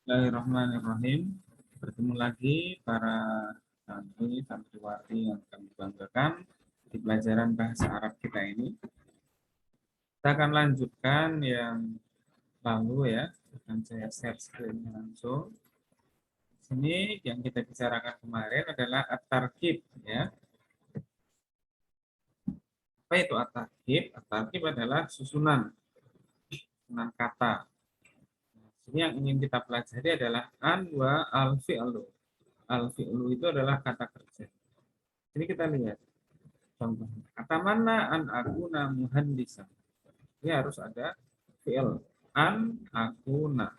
Bismillahirrahmanirrahim. Bertemu lagi para santriwati yang kami banggakan di pelajaran bahasa Arab kita ini. Kita akan lanjutkan yang lalu ya. Akan saya share screen langsung. Di sini yang kita bicarakan kemarin adalah at-tarkib ya. Apa itu at-tarkib? At-tarkib adalah susunan kata. Ini yang ingin kita pelajari adalah an wa al-fi'lu. Al-fi'lu itu adalah kata kerja. Ini kita lihat contohnya. Kata mana an akuna muhandisan. Ini harus ada fi'il. An akuna.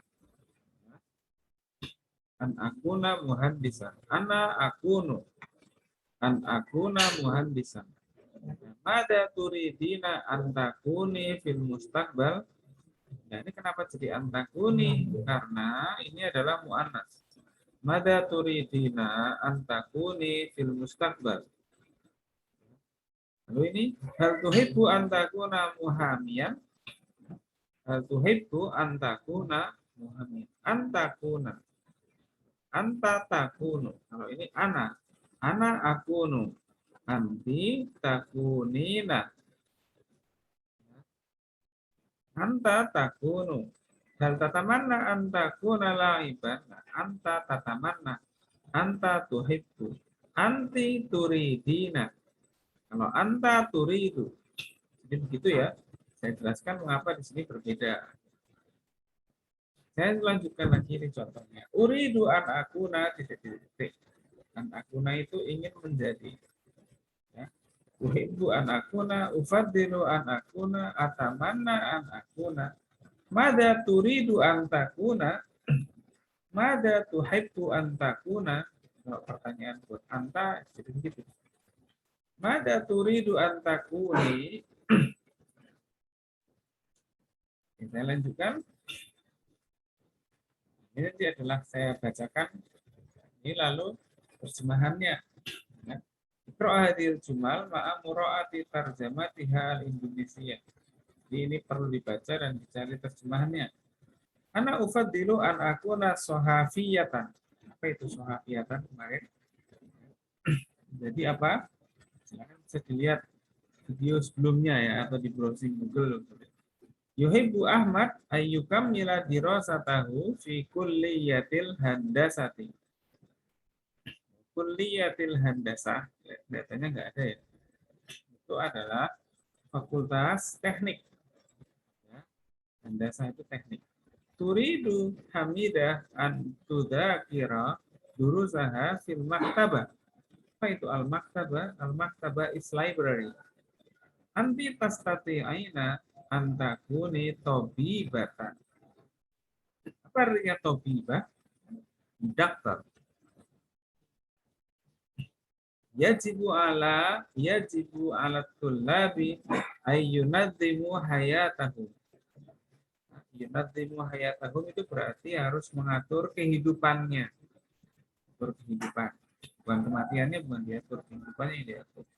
An akuna muhandisan. Ana akunu. An akuna muhandisan. Mada turidina antakuni fil mustaqbal. Nah, ini kenapa jadi antakuni? Karena ini adalah mu'annas. Mada turidina antakuni fil mustaqbal. Lalu ini hal tuhibbu antakuna muhamiyan. Hal tuhibbu antakuna muhamiyan. Antakuna. Anta takunu. Kalau ini ana akunu. Anti takunina. Anta takunu. Hal tatamanna antakuna laiban. Anta tatamanna. Anta tuhibbu. Anti turidina. Kalau anta turidu. Jadi begitu ya. Saya jelaskan mengapa di sini berbeda. Saya lanjutkan lagi ini contohnya. Uridu an akuna titik-titik. An akuna itu ingin menjadi. Ya. Uhibbu an akuna, ufaddilu an akuna, atamanna an akuna. Mada turidu an takuna, mada tuhibbu an takuna. Kalau pertanyaan buat anta, jadi begitu. Mada turidu an takuni. Saya lanjutkan. Ini adalah saya bacakan. Ini lalu terjemahannya. Iqra' hadhil jumal ma'a mura'ati tarjamatiha al-Indonesia. Ini perlu dibaca dan dicari terjemahannya. Ana ufaddilu an akuna sohafiyatan. Apa itu sohafiyatan kemarin? Jadi apa? Silahkan bisa dilihat video sebelumnya ya atau di browsing Google. Yuhibbu Ahmad ayyukam mila dirasatahu fi kulliyatil handasati. Kulliyatil handasah, kelihatannya nggak ada ya. Itu adalah fakultas teknik. Ya, handasah itu teknik. Turidu Hamidah an tudakira durusaha fil maktabah. Apa itu al-maktabah? Al-maktabah is library. Anti tastati'aina antakuni tobibatan. Apa artinya tobibah? Dokter. Yajibu ala tullabi ayyunadzimu hayatahum. Yunadzimu hayatahum itu berarti harus mengatur kehidupannya. Atur kehidupan. Bukan kematiannya, bukan diatur, kehidupannya yang diatur.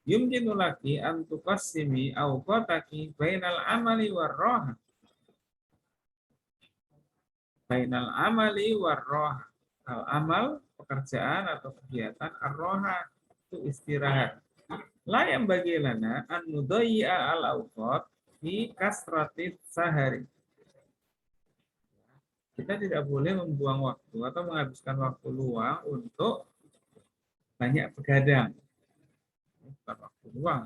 Yumkinu laki antuqassimi awqataki bainal amali warroha. Bainal amali warroha. Al-amal, pekerjaan atau kegiatan, arroha itu istirahat. La yang bagi lana an mudayya al-awqat fi kasratit sahari. Kita tidak boleh membuang waktu atau menghabiskan waktu luang untuk banyak begadang. Bukan waktu luang.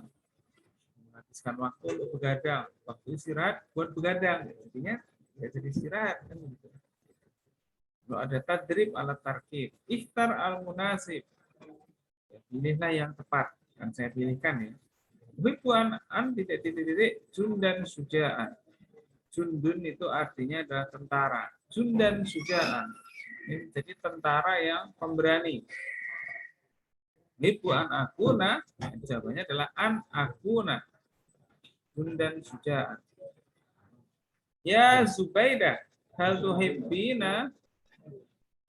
Menghabiskan waktu untuk begadang. Waktu istirahat buat begadang. Intinya ya jadi istirahat. Kan begitu. Kalau ada tadrib ala tarkib. Ikhtar al-munasib. Ya, pilihlah yang tepat. Yang saya pilihkan ya. Wibuan an titik-titik jundan sujaan. Jundun itu artinya adalah tentara. Jundan sujaan. Jadi tentara yang pemberani. Hibu an akuna, jawabannya adalah an akuna. Jundan sujaan. Ya Zubaidah, hal tuhibbina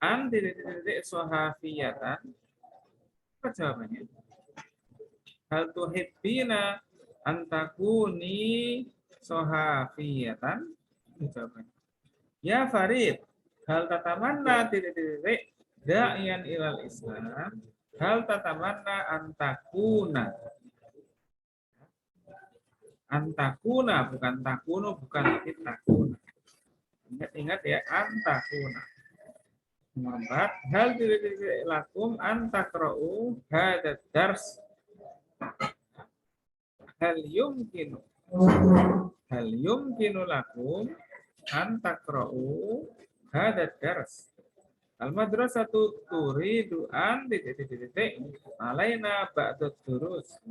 an titik-titik sohafiyatan. Apa jawabannya? Hal tuhibbina antakuni sohafiyatan. Jawabannya. Ya Farid, hal tatamanna titik-titik da'iyan ilal Islam, hal tatamanna antakuna. Antakuna bukan takunu, bukan tapi takuna. Ingat-ingat ya, antakuna. Nomor 4, hal titik-titik lakum antakra'u hadad dars. Hal yumkinu lakum antakra'u hadad dars. Al-madrasatu turidu an titik-titik alaina ba'dad durus.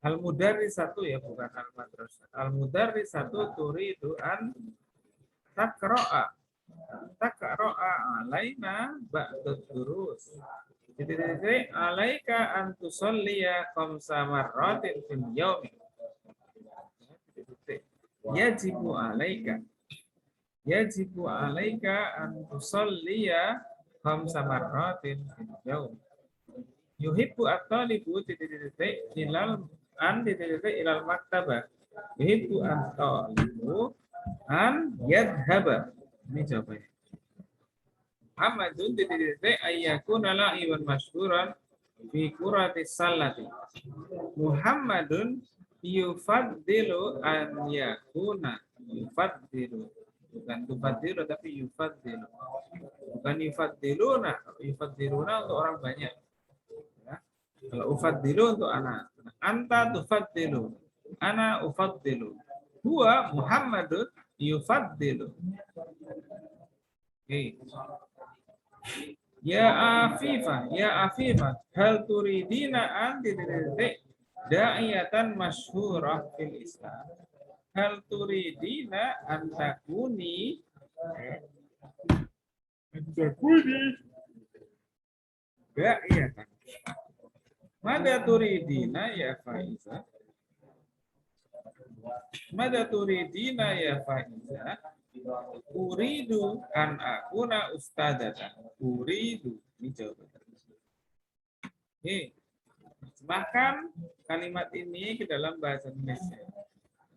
Al-mudarrisatu ya, bukan al-madrasah. Al-mudarrisatu turidu an takra'a alaina ba'dad durus. Titik-titik alaika an tusalliya khamsa marratin fil yaumi. Titik-titik yajibu alaika an tusalliya khamsa marratin fil yaumi. Yuhibbu at-talibu titik-titik ilal an titik-titik ilal maktabah. Yuhibbu at-talibu an yadhhaba. Ini jawabannya. Muhammadun titik-titik ayyakuna la'iwan masyhuran fi quratis salati. Muhammadun yufaddilu an yakuna. Yufaddilu. Bukan tufaddilu tapi yufaddilu. Bukan yufaddiluna. Yufaddiluna untuk orang banyak. Ya. Kalau ufaddilu untuk anak. Anta tufaddilu. Ana ufaddilu. Huwa Muhammadun yufaddilu. Oke. Ya Afifah, hal turidina an titik da'iyatan masyhurah fil Islam. Hal turidina an takuni da'iyatan. Mada turidina ya Faiza? Mada turidina ya Faiza? Uridu an akuna ustadatan. Uridu. Ini jawabannya. Oke. Terjemahkan kalimat ini ke dalam bahasa Indonesia.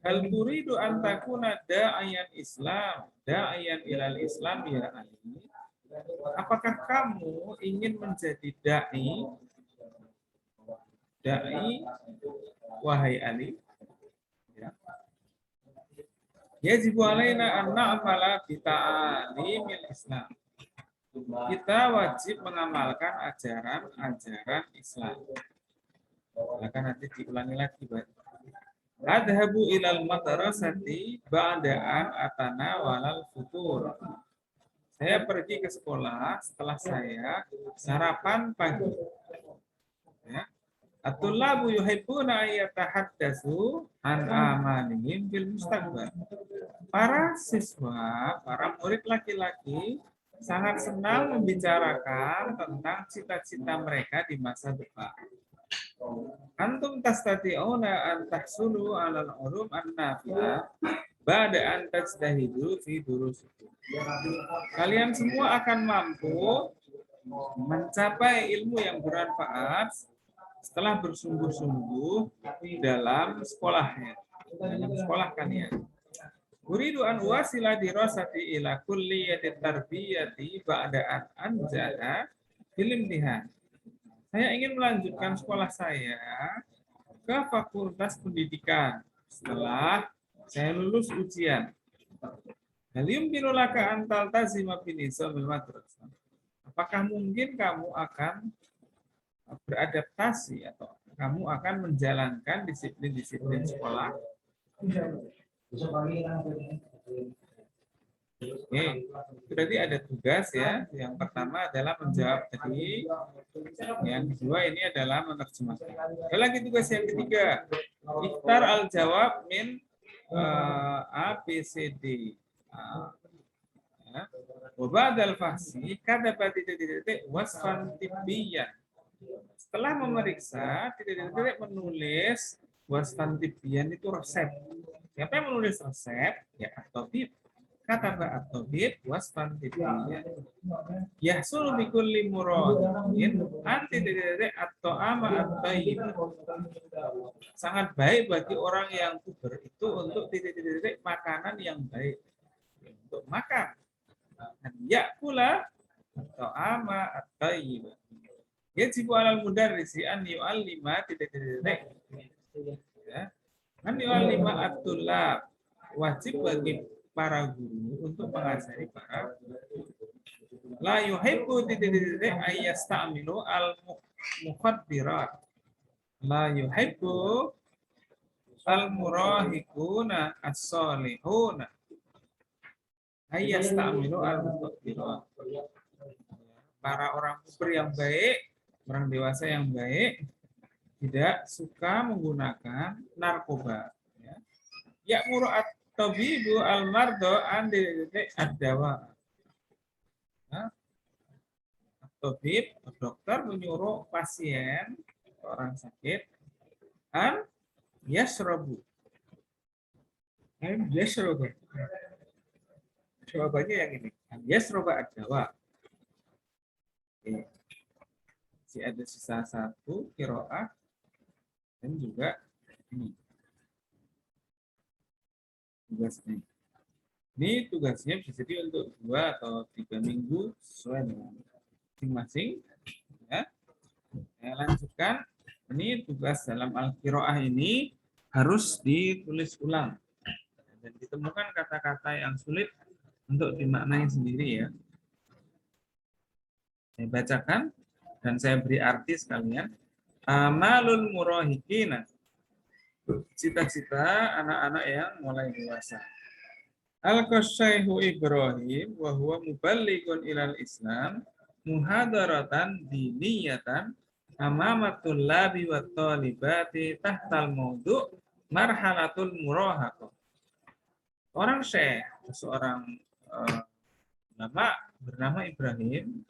Hal turidu an takuna da'iyan Islam. Da'iyan ilal Islam ya Ali. Apakah kamu ingin menjadi da'i? Da'i wahai Ali. Yajibu alaina an na'mala bi ta'alimil Islam. Kita wajib mengamalkan ajaran-ajaran Islam. Maka nanti diulangi lagi, Pak. Adhabu ilal madrasati ba'da'an atana walal futur. Saya pergi ke sekolah setelah saya sarapan pagi. Ya. At-tullabu yuhibbuna ayyatahaddatsu an amanihim fil mustaqbal. Para siswa, para murid laki-laki sangat senang membicarakan tentang cita-cita mereka di masa depan. Antum tastati'una an tahsulu 'alal 'ulum an-nafi'ah ba'da an tajtahidu fi durusikum. Kalian semua akan mampu mencapai ilmu yang bermanfaat setelah bersungguh-sungguh dalam sekolahnya, dalam sekolah kalian. Uridu an wasila dirasati ila kulliyati tarbiyati ba'da an anjaha fil imtihan. Saya ingin melanjutkan sekolah saya ke fakultas pendidikan setelah saya lulus ujian. Hal yumkinu laka an taltazima bi nizamil madrasah. Apakah mungkin kamu akan beradaptasi atau kamu akan menjalankan disiplin-disiplin sekolah? Oke, berarti ada tugas ya. Yang pertama adalah menjawab tadi. Yang kedua ini adalah menerjemahkan. Ada lagi tugas yang ketiga. Ikhtar al-jawab min A, B, C, D. Wabadal fahsi kata titik-titik wasfan tibbiyan. Setelah memeriksa, titik-titik menulis wasfan tibbiyan itu resep. Siapa yang menulis resep? Ya at-tabib. Kata at-tabib wasfan tibbiyan. Yahsul bi kulli muradin anti titik at-ta'ama at-tayyib. Sangat baik bagi orang yang puber itu untuk titik-titik makanan yang baik. untuk makan. Ya pula atau ama atau yajib alal mudarrisi an yu'allima titik-titik. Ya. An yu'allima at-tullab. Wajib bagi para guru untuk mengajari para la yuhibbu titik-titik ayyasta'milu al-mukhaddirat. La yuhibbu al-murahikuna as-salihuna ayyasta'milu al-mukhaddirat. Para orang puber yang baik, orang dewasa yang baik, tidak suka menggunakan narkoba. Ya muru'at tabibu al-mardo andi ad-dawa. Tabib, dokter menyuruh pasien, orang sakit, an yasrobu. Yasrobu. Jawabannya yang ini. An yasroba ad-dawa. Masih ada sisa satu kiroah dan juga ini tugasnya. Ini tugasnya bisa jadi untuk 2 atau 3 minggu sesuai dengan masing-masing. Ya. Saya lanjutkan. Ini tugas dalam al-kiroah ini harus ditulis ulang dan ditemukan kata-kata yang sulit untuk dimaknai sendiri ya. Saya bacakan dan saya beri arti sekalian. Amalul murahikina. Cita-cita anak-anak yang mulai dewasa. Al-Qasyaihu Ibrahim wa huwa muballighun ilal Islam muhadaratan diniyatan amamatul labi wa talibati tahtal maudu' marhalatul murahaqah. Orang syekh, seorang ulama bernama Ibrahim,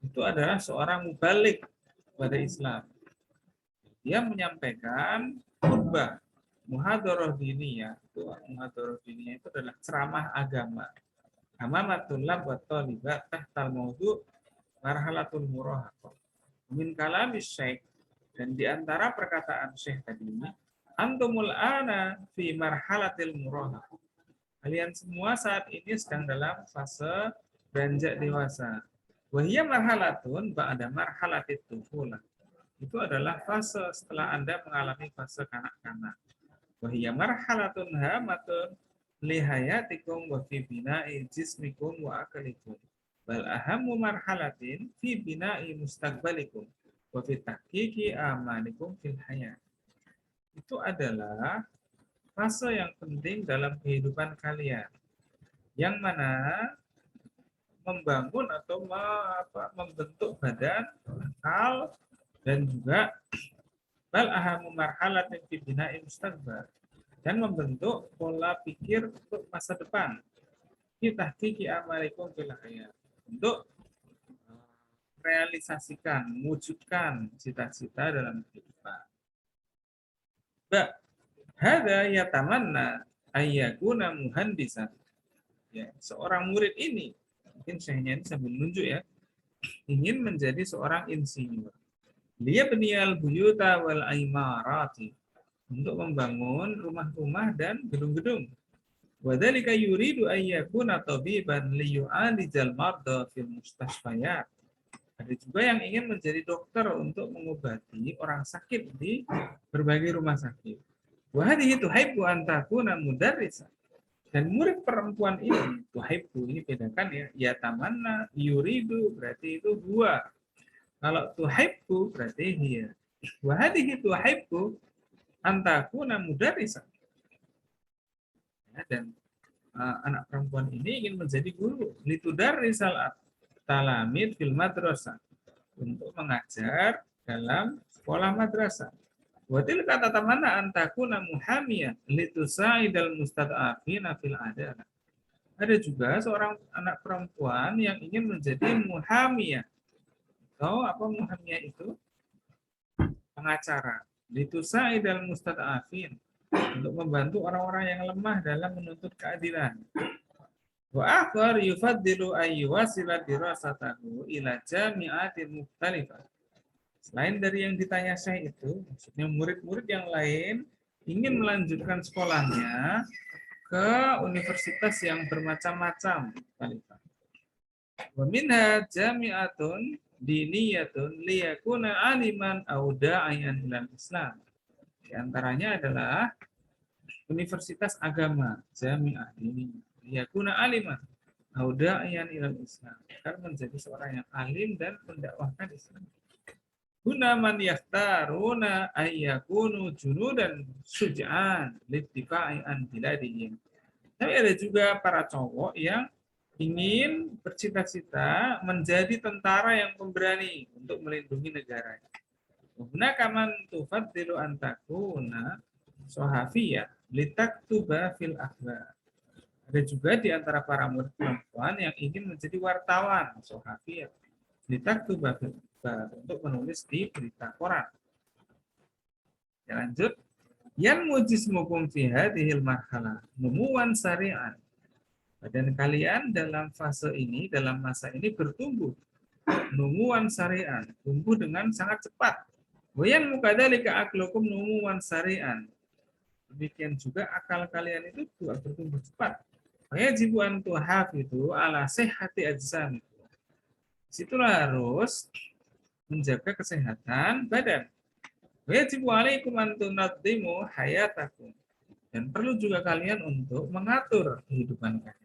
itu adalah seorang mubalik pada Islam. Dia menyampaikan khutbah muhadarah diniyah. Muhadarah diniyah itu adalah ceramah agama. Amamatul lab wa talibat tahtal maudu' marhalatul murahaqah. Min kalamis syekh, dan di antara perkataan syekh tadi ini, antumul ana fi marhalatil murahaqah. Kalian semua saat ini sedang dalam fase beranjak dewasa. Wahiyya marhalatun ba'da marhalatit tufulah. Itu adalah fase setelah Anda mengalami fase kanak-kanak. Wahiyya marhalatun hamatun lihayatikum wa fi bina'i jismikum wa akalikum. Bal ahammu marhalatin fi bina'i mustaqbalikum wa fi tahqiqi amalikum fil hayat. Itu adalah fase yang penting dalam kehidupan kalian, yang mana membangun atau membentuk badan, akal, dan juga bal ahamu marhalatin fi bina'i mustaqbal, dan membentuk pola pikir untuk masa depan. Fi tahqiqi amalikum fil hayat, untuk realisasikan, mewujudkan cita-cita dalam kehidupan. Hada yatamanna ayyakuna muhandisan. Ya, seorang murid ini, mungkin syekhnya ini sambil menunjuk ya, ingin menjadi seorang insinyur. Dia benial buyuta wal aimarati, untuk membangun rumah-rumah dan gedung-gedung. Wadzalika yuridu ayyakuna tabiban liyu'alijal marda fil mustashfayat. Ada juga yang ingin menjadi dokter untuk mengobati orang sakit di berbagai rumah sakit. Wa hadhihi tuhibbu an takuna mudarrisan. Dan murid perempuan ini, tuhibbu ini bedakan ya, ya tamanna, yuridu berarti itu huwa. Kalau tuhibbu berarti hiya. Wa hadhihi tuhibbu an takuna mudarrisan. Ya, dan anak perempuan ini ingin menjadi guru, litudarrisal talamid fil madrasah, untuk mengajar dalam sekolah madrasah. Watil kata tamana antakuna muhamiyah litusa'idal mustad'afina fil adalah. Ada juga seorang anak perempuan yang ingin menjadi muhamiyah. Tahu apa muhamiyah itu? Pengacara. Litusa'idal mustad'afin, untuk membantu orang-orang yang lemah dalam menuntut keadilan. Wa akhar yufaddilu ayyuwasila dirasatahu ila jami'atin mukhtalifah. Selain dari yang ditanya Syekh itu, maksudnya murid-murid yang lain ingin melanjutkan sekolahnya ke universitas yang bermacam-macam. Wa minha jami'atun diniyatun liyakuna aliman au da'iyan ilal Islam. Di antaranya adalah universitas agama, jami'ah diniyah, liyakuna aliman au da'iyan ilal Islam. Agar menjadi seorang yang alim dan mendakwahkan Islam. Guna man yaftaruna ayyakunu junudan suja'an littifa'i an biladihim. Tapi ada juga para cowok yang ingin bercita-cita menjadi tentara yang pemberani untuk melindungi negaranya. Guna kaman tufaddilu antakuna sohafiyah litaktuba fil akhbar. Ada juga di antara para murid perempuan yang ingin menjadi wartawan sohafiyah litaktuba fil akhbar, untuk menulis di berita koran. Ya, lanjut. Yan mujismukum fi hadhil marhalah numuwan sari'an. Dan kalian dalam fase ini, dalam masa ini bertumbuh. Numuwan sari'an, tumbuh dengan sangat cepat. Wayan mukadzalika aklukum numuwan sari'an. Demikian juga akal kalian itu juga bertumbuh cepat. Wajibu an tuhafidu ala sihhati ajsamikum. Situlah harus menjaga kesehatan badan. Wajibu alaikum an tunaddimu hayatakum. Dan perlu juga kalian untuk mengatur kehidupan kalian.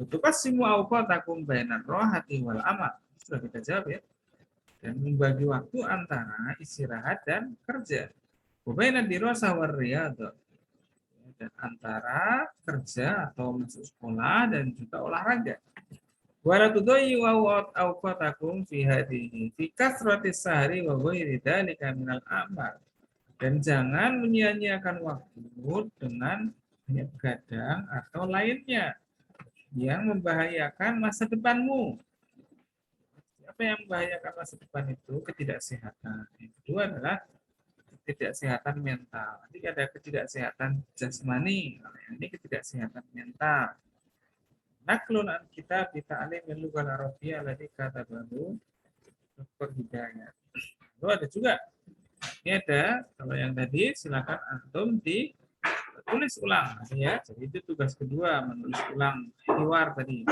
Tuqassimu awqatakum bainar rohati wal amal. Sudah kita jawab ya. Dan membagi waktu antara istirahat dan kerja. Wa baina dirasah war riyadhah. Dan antara kerja atau masuk sekolah dan juga olahraga. Wa la tudayyu awqatakum fi hadhihi fi kasratis sahri wa ghairi dzalika minal a'mal. Dan jangan menyia-nyiakan waktu dengan banyak begadang atau lainnya yang membahayakan masa depanmu. Apa yang membahayakan masa depan itu? Ketidaksehatan. Yang kedua adalah ketidaksehatan mental. Nanti ada ketidaksehatan jasmani. Ini ketidaksehatan mental. Naklun an kita bita'alim min lughal arabiyyah alladhi katabahu Dr. Hidayat. Lalu ada juga. Ini ada, kalau yang tadi silakan antum tulis ulang ya. Jadi itu tugas kedua, menulis ulang hiwar tadi.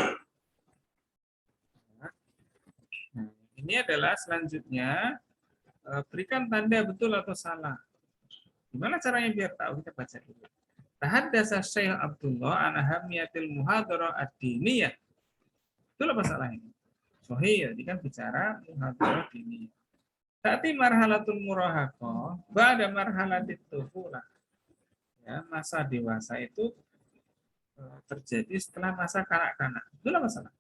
Nah, ini adalah selanjutnya berikan tanda betul atau salah. Gimana caranya biar tahu? Kita baca dulu. Tahaddasa Syekh Abdullah an ahamiyatil muhadharah ad-diniyah. Betul apa salah ini? Sahih, ini kan bicara muhadharah diniyah. Tati marhalatul murahaqah ba'da marhalatit tufulah. Ya, masa dewasa itu terjadi setelah masa kanak-kanak. Betul apa salah?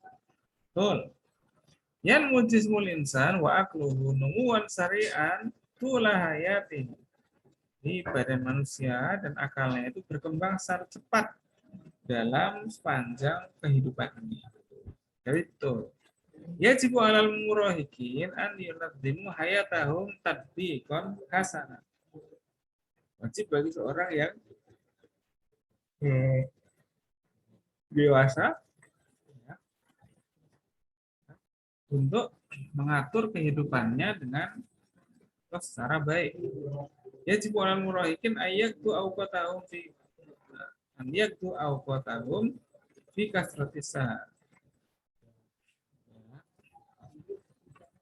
Betul. Yan mujismul insan wa akluhu numuwan sari'an tula hayatihi. Di badan manusia dan akalnya itu berkembang secara cepat dalam sepanjang kehidupan ini. Jadi betul. Yajibu alal murahikin an yunaddimu hayatahum tadbiqan hasanah. Wajib bagi seorang yang dewasa ya, untuk mengatur kehidupannya dengan secara baik. Yajibu alal murahikin ayyaktu awqatahum fi kasratis sahar.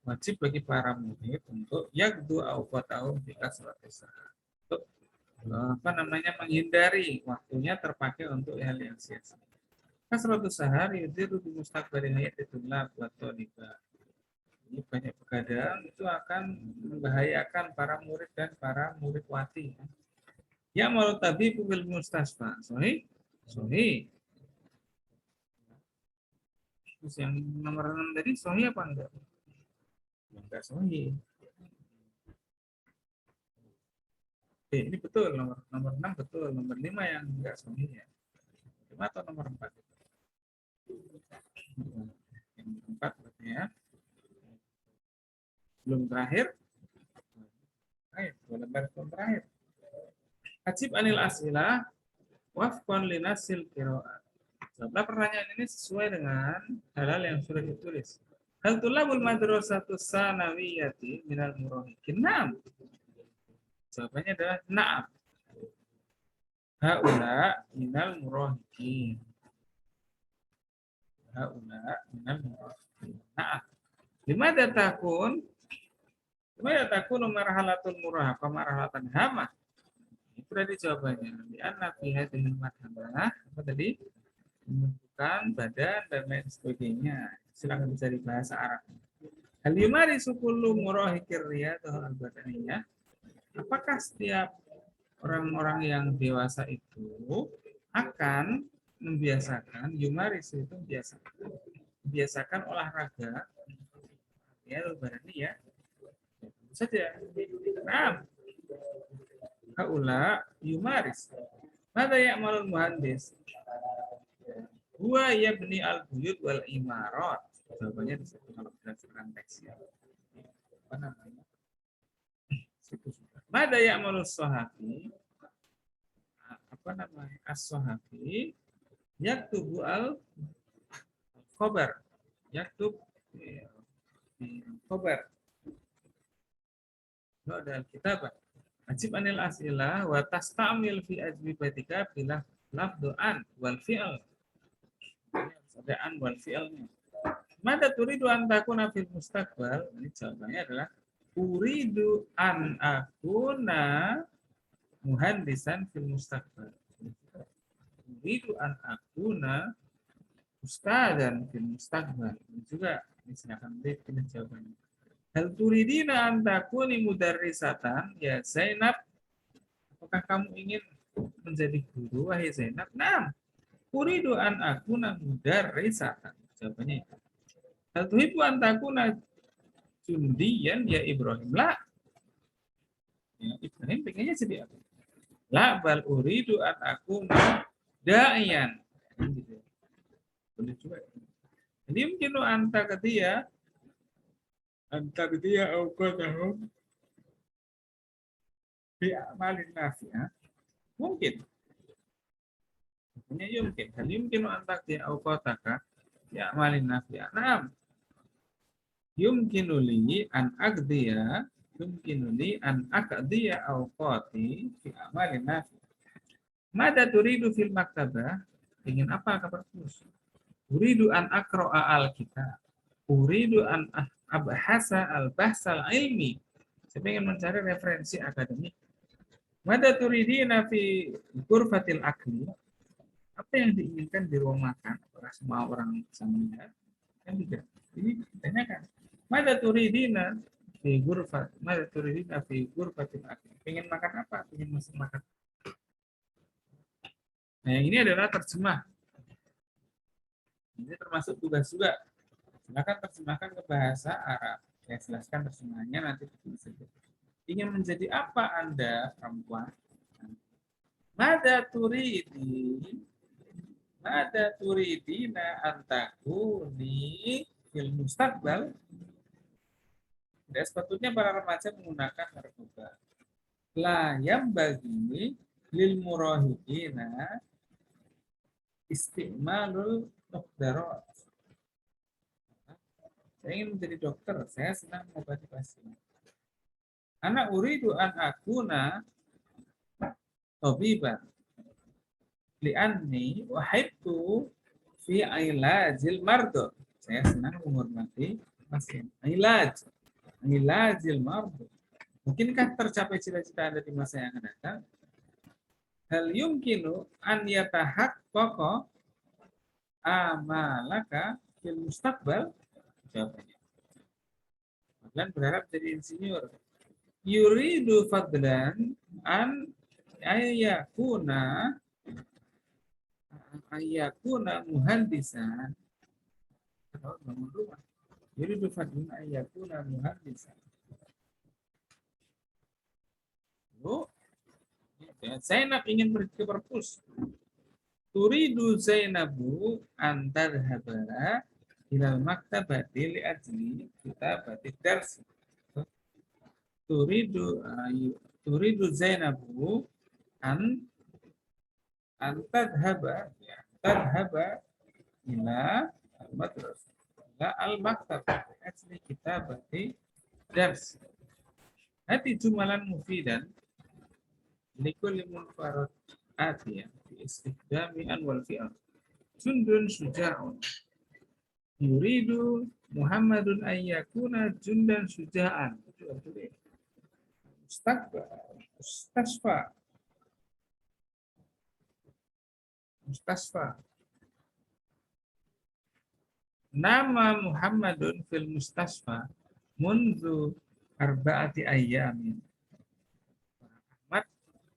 Wajib bagi para murid untuk yakdu awqatahum fi kasratis sahar. Untuk menghindari waktunya terpakai untuk hal yang sia-sia. Kasratus sahar yudiru bi mustaqbalil hayatitullah wa thaliba. Ini banyak begadang itu akan membahayakan para murid dan para murid wati. Ya malu tabibu bil mustasfa. Sahih? Sahih. Terus yang nomor 6 tadi sahih apa enggak? Enggak sahih. Ini betul nomor 6 betul, nomor 5 yang enggak sahih ya. 5 atau nomor 4? Yang 4 berarti ya. Belum terakhir. Baik, lembar belum terakhir. Ajib anil asilah wafqan linasil qiraat. Jawablah pertanyaan ini sesuai dengan hal-hal yang sudah ditulis. Hal tulabul madrasatus sanawiyati minal murahiqin. Naam. Jawabannya adalah na'am. haula minal murahiqin. Haula minal murahiqin. Nah, limada takun marhalatul murahaqah marhalatan hamah. Itu tadi jawabannya. Di anna fi hadhil marhalah apa tadi? Menentukan badan dan lain sebagainya. Silakan bisa bahasa Arab. Hal yumari sukullu murahiqir riyadhah al-badaniyah. Apakah setiap orang-orang yang dewasa itu akan membiasakan yumaris itu biasakan olahraga ya badaniyah tentu saja. Nah, haula yumaris. Mada ya'malul muhandis? Huwa yabni al-buyut wal imarat. Jawabannya di situ kalau berdasarkan teks ya. Apa namanya? Mada ya'malul sahabi? Apa namanya? As-sahabi yaktubu al-khabar. Yaktub khabar. Itu ada kitabah. Ajib anil as'ilah wa tastamil fi ajwibatika bila lafdu'an wal fi'al. Ada an wal fi'alnya. Mada turidu an takuna fil mustaqbal? Ini jawabannya adalah uridu an akuna muhandisan fil mustaqbal. Uridu an akuna ustadzan fil mustaqbal. Ini juga ini silakan pilih jawabannya. Hal turidina an takuni mudarrisatan ya Zainab? Apakah kamu ingin menjadi guru wahai Zainab? Naam. Uridu an akuna mudarrisatan. Jawabannya itu. Hal tuhibbu an takuna jundiyan ya Ibrahim? La. Ya, Ibrahim pengennya jadi apa? La bal uridu an akuna da'iyan. Gitu. Boleh juga. Jadi mungkin anta ketia awqatahum fi a'malin nafi'ah. Mungkin. Mungkin. Hal yumkinu an taqdi awqataka fi a'malin nafi'ah. Naam. Yumkinu li an aqdiya awqati fi a'malin nafi'ah. Mada turidu fil maktabah? Ingin apa kabar terus? Uridu an aqra'a al-kitab. Uridu an abhasa al-bahsal ilmi. Saya ingin mencari referensi akademik. Mada turidina fi ghurfatil akli? Apa yang diinginkan di ruang makan? Apakah semua orang bisa melihat? Kan tidak. Ini ditanyakan. Mada turidina fi ghurfatil akli? Pengen makan apa? Pengen makan. Nah, yang ini adalah terjemah. Ini termasuk tugas juga. Silakan terjemahkan ke bahasa Arab. Saya jelaskan terjemahannya nanti bisa. Ingin menjadi apa Anda, perempuan? Mada turidina antakuni fil mustaqbal? Dan sepatutnya para remaja menggunakan narkoba. La yang bagi lil murahiqina istimalul muqdarat. Saya ingin menjadi dokter, saya senang mengobati pasien. Anak uridu an akuna tabiban li'anni wahibtu fi ilajil mardo. Saya senang menghormati pasien. Ilajil mardo. Mungkinkah tercapai cita-cita Anda di masa yang akan datang? Hal yumkinu an yatahaqqaqa amalaka fil mustaqbal? Jawabannya. Fadlan berharap jadi insinyur. Yuridu fadlan an ayakuna muhandisan. Bangun rumah. Yuridu fadlan ayakuna muhandisan. Zainab ingin pergi ke perpus. Turidu Zainabu antar habara ilal maktabati li ajli kitabati darsi. Turidu Zainabu tadhaba ila al-madrasah ila al-maktabati ajli kitabati darsi. Hati jumalan mufidan likulli munfarad atiya fi istikhdami an wal fi'l. Jundun syuja'un. Yuridu Muhammadun ayyakuna jundan syuja'an. Mustakfa. Mustasfa. Mustasfa. Nama Muhammadun fil mustasfa mundu arba'ati ayyamin. Ahmad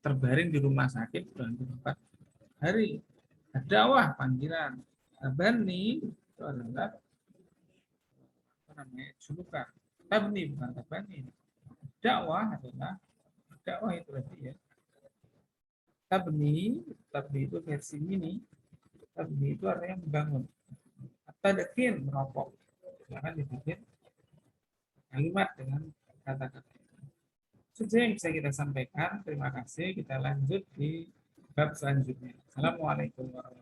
terbaring di rumah sakit dalam 4 hari. Dakwah panggilan. Abani itu adalah apa namanya? Julukan. Tabni bukan tabani. Dakwah adalah dakwah itu berarti ya. Tabni itu versi mini. Tabni itu artinya membangun. Tadkin merokok. Jangan dibikin kalimat dengan kata-kata. Itu yang bisa kita sampaikan. Terima kasih. Kita lanjut di bab selanjutnya. Assalamualaikum warahmatullahi wabarakatuh.